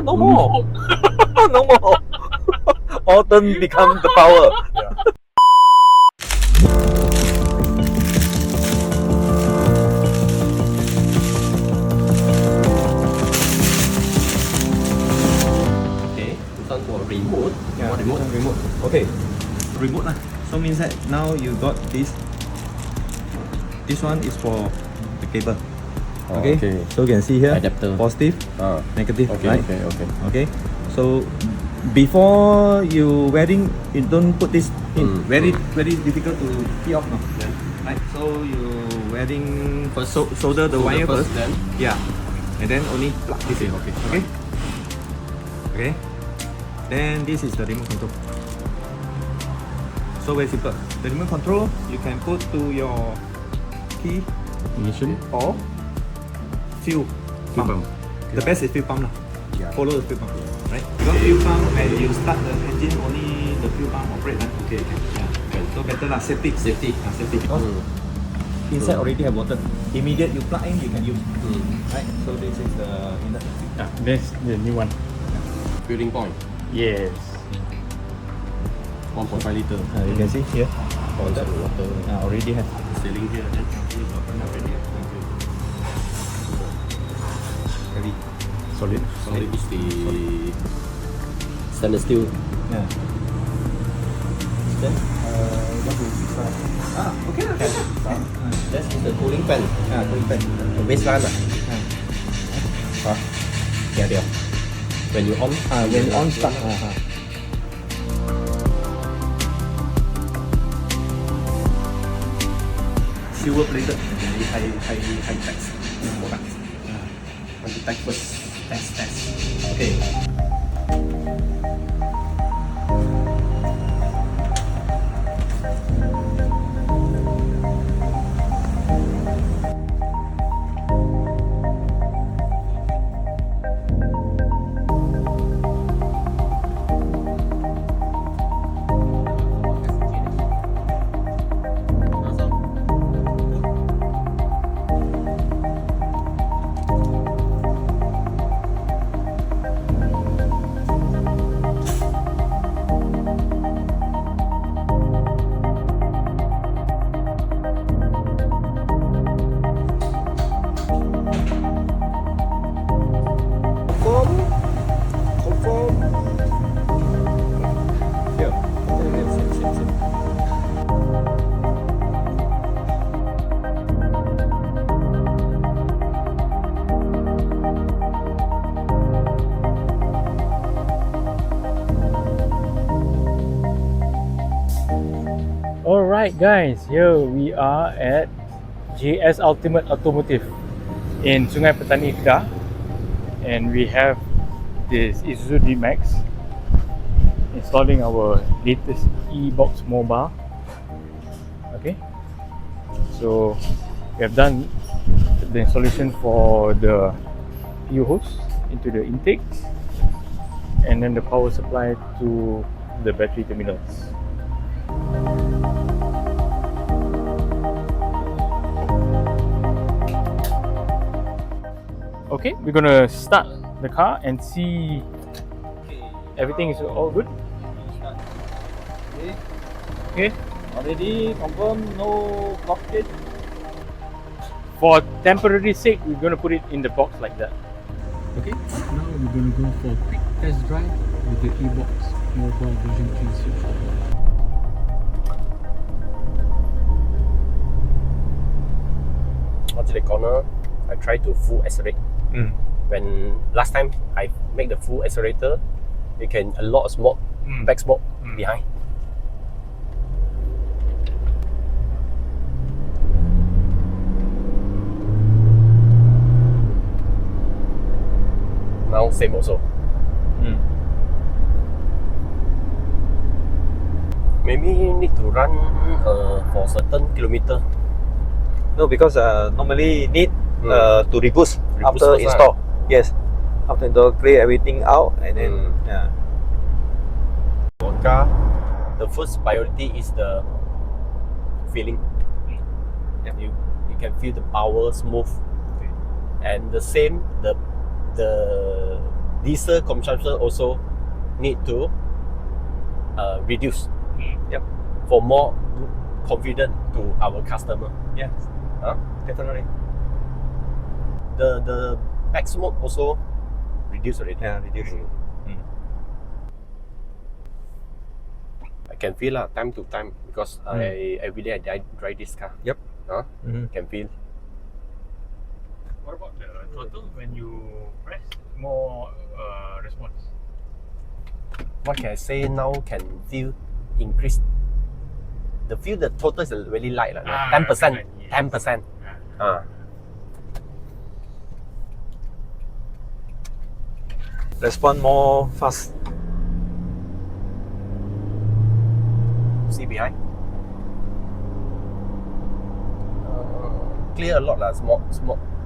no more. No more. All turn become the power. Yeah. Okay, this one for remote. Yeah, remote. remote. Okay. Remote lah. So means that now you got this. This one is for the cable. Okay. So you can see here. Adapter. Positive, negative. Okay, Right. okay. Okay. So before you wearing, you don't put this in. Very difficult to key off now. Right. So you wearing first solder the wire first. Then. Yeah. And then only plug this in. Okay. Okay. Okay. Then this is the remote control. So very simple. The remote control you can put to your key Emission. or fuel pump. The best is fuel pump lah. Yeah. Follow the fuel pump, right? Because fuel pump when you start the engine only the fuel pump operate lah. Okay. Yeah. So better lah, safety. Safety. Safety. Because inside already have water. Immediate you plug in, you can use. Right. So this is the That's the new one. Filling point. Yes. 1.5 liter. you can see here. For that water. Already have. Sealing here. Then already. Heavy. Solid. Solid is the stainless steel. Yeah. Then what do you try? Okay lah. That is the cooling fan. Cooling fan. The baseline lah. Yeah. When you on. When on start. Silver plated, very high tax products. Want to type first. Test. Okay. Conform. Here. Same. Alright guys, here we are at JS Ultimate Automotive in Sungai Petani, Kedah, and we have this Isuzu D-Max installing our latest eBox mobile. Okay, so we have done the installation for the PU hose into the intake and then the power supply to the battery terminals. Okay, we're gonna start the car and see everything is all good. Okay, Already confirm, no blockage. for temporary sake, we're gonna put it in the box like that. Okay, now we're going to go for a quick test drive with the eBox mobile version 3.0. Onto the corner, I try to full accelerate. When last time I make the full accelerator, you can a lot of smoke, back smoke behind. Now same also. Maybe need to run for certain kilometer. No, because normally need to reboost after first install. Yes, after install, clear everything out and then For car, the first priority is the feeling. You can feel the power smooth, and the same the diesel consumption also need to reduce. Yep. For more confident to our customer. Yeah. Huh? Definitely. The back smoke also reduce already. Yeah, reduce. I can feel time to time because every day I drive this car. Yep. Huh? Can feel. What about the throttle when you press more response? What can I say now? Can feel increase. The total is really light, 10%. 10%. Respond more fast. See behind. Clear a lot smoke.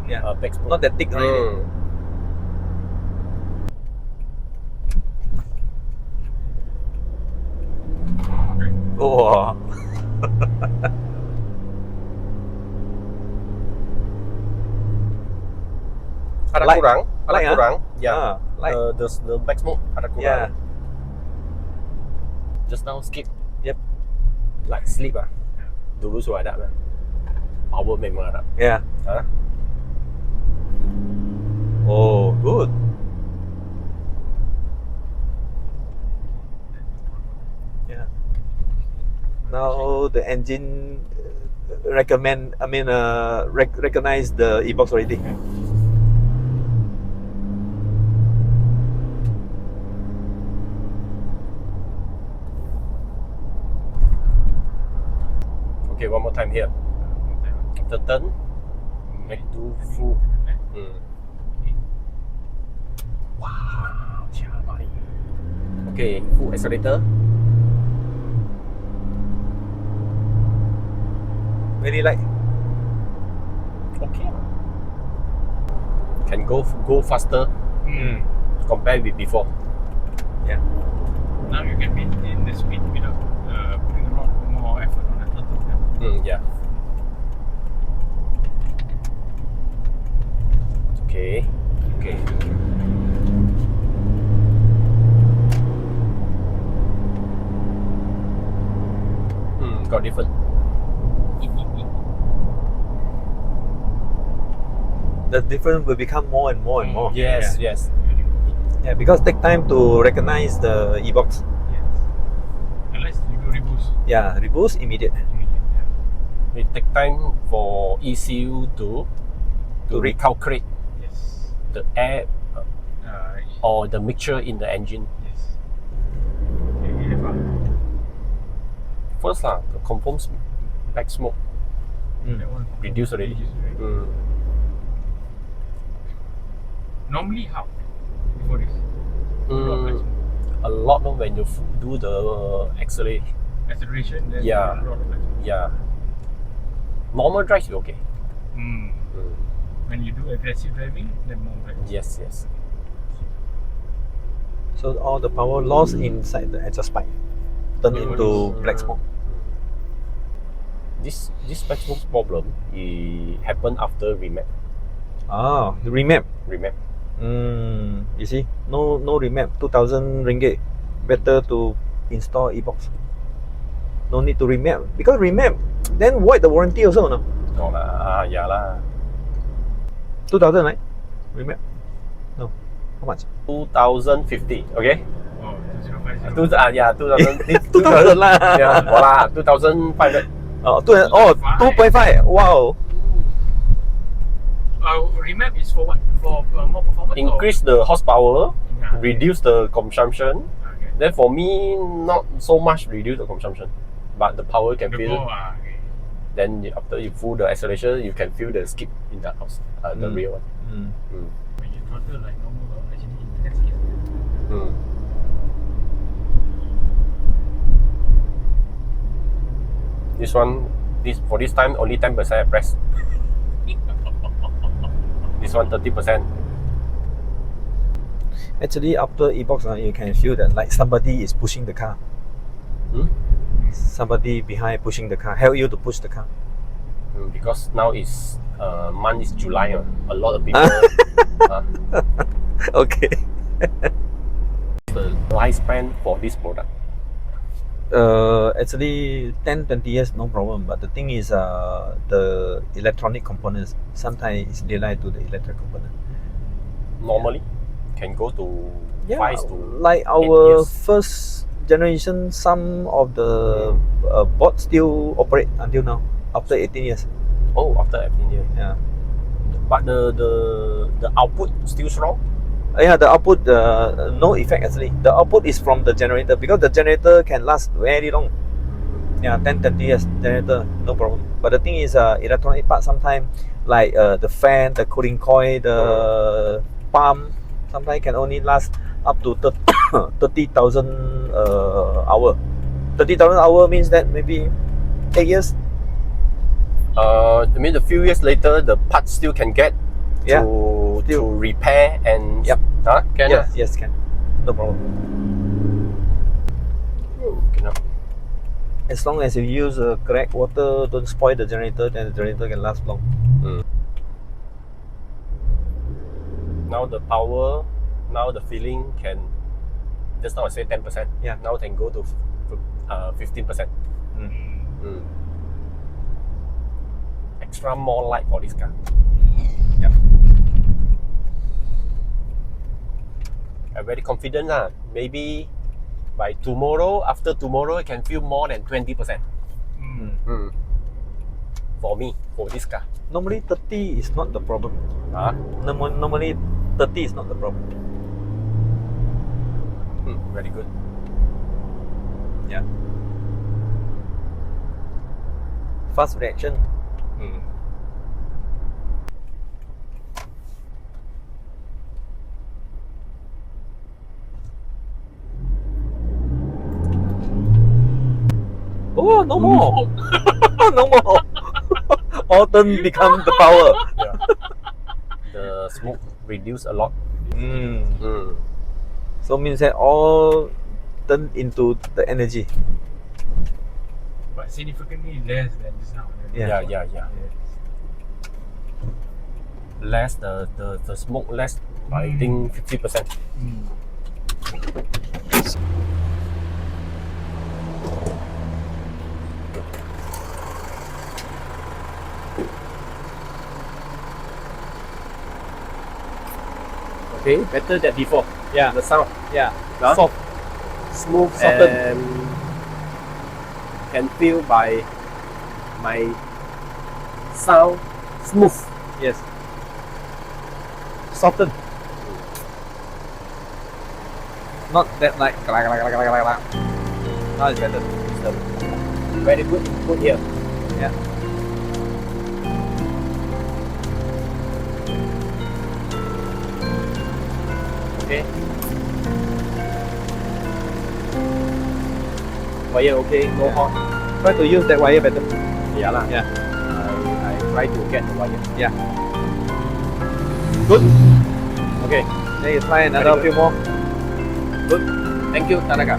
Yeah. Back smoke. Not that thick already. Oh. Ada Light. kurang. Ada Light, kurang. Yeah. Light. The back smoke ada kurang. Yeah. Just now skip. Yep. Like sleep Dulu sudah ada Power memang ada. Yeah. Huh? Oh, good. Yeah. Now the engine recognize the eBox already. Okay, one more time here. After turn, make do full. Wow, cabai. Okay, full accelerator. Very light. Okay. Can go faster compared with before. Yeah. Now you can maintain the speed without putting a lot more effort on the throttle. Yeah. Okay. Got different. The difference will become more and more and more. Yes. Yeah, because take time to recognize the eBox. Yes. Unless you do REBOOZ. Yeah, REBOOZ immediate. It take time for ECU to recalculate Yes. the air or the mixture in the engine. Yes. Okay, First the confirm back smoke that one reduce already. Normally how? Before this? A lot when you do the Acceleration, then Yeah. a lot of that. Yeah. Normal drive is okay. When you do aggressive driving, then more right. Yes. So all the power lost inside the exhaust pipe turn into black smoke. This back smoke problem happened after remap. Ah, the remap. You see, no remap. 2,000 ringgit. Better to install eBox. No need to remap because remap then void the warranty also no. No lah, yeah lah. 2,000 right? Remap? No. How much? 2050. Okay. Oh, 2050. 2000. 2,000 lah. Yeah, voila, 2,500. Oh, 2.5. Wow. Remap is for what? For more performance? Increase the horsepower, Yeah. reduce the consumption. Okay. Then for me, not so much reduce the consumption, but the power can The feel. ball, okay. Then after you full the acceleration, you can feel the skip in the house, the real one. When you throttle like normal, actually intense skip. For this time only 10% I press. This one 30%. Actually, after eBox, you can feel that like somebody is pushing the car. Somebody behind pushing the car, help you to push the car. Because now is month is July, a lot of people. Okay. The lifespan for this product. Actually 10-20 years no problem, but the thing is the electronic components sometimes is related to the electric component. Normally, can go to 5 to like 8 our years. first generation, some of the board still operate until now after 18 years. Oh, after 18 years. Yeah. But the output still strong. Yeah, the output no effect actually. The output is from the generator because the generator can last very long. Yeah, 10-20 years generator, no problem. But the thing is electronic part sometimes like the fan, the cooling coil, the pump sometimes can only last up to 30,000 hour. 30,000 hour means that maybe 8 years. I mean, a few years later, the parts still can get to repair and Yep. Can Yes, can. No problem. Cannot. As long as you use correct water, don't spoil the generator, then the generator can last long. Now the power, now the feeling can. Just now I say 10%. Yeah. Now can go to 15%. Extra more light for this car. Yeah. I'm very confident maybe by tomorrow, after tomorrow, I can feel more than 20%. For me, for this car. Normally 30 is not the problem. Normally 30 is not the problem. Very good. Yeah. Fast reaction. Oh, no more. No more. All turn become the power. Yeah. The smoke reduced a lot. So means that all turn into the energy. But significantly less than just now. Yeah. Less the smoke less by I think 50%. Okay, better than before. Yeah. The sound. Yeah. Soft. Smooth, Soften. and can feel by my sound smooth. Yes. Soften. Not that like now it's better. Very good input here. Yeah. Okay. Wire okay, no hot. Try to use that wire better. Yeah lah. Yeah. I try to get the wire. Yeah. Good. Okay. Then you try another few more. Good. Thank you, Tanaka.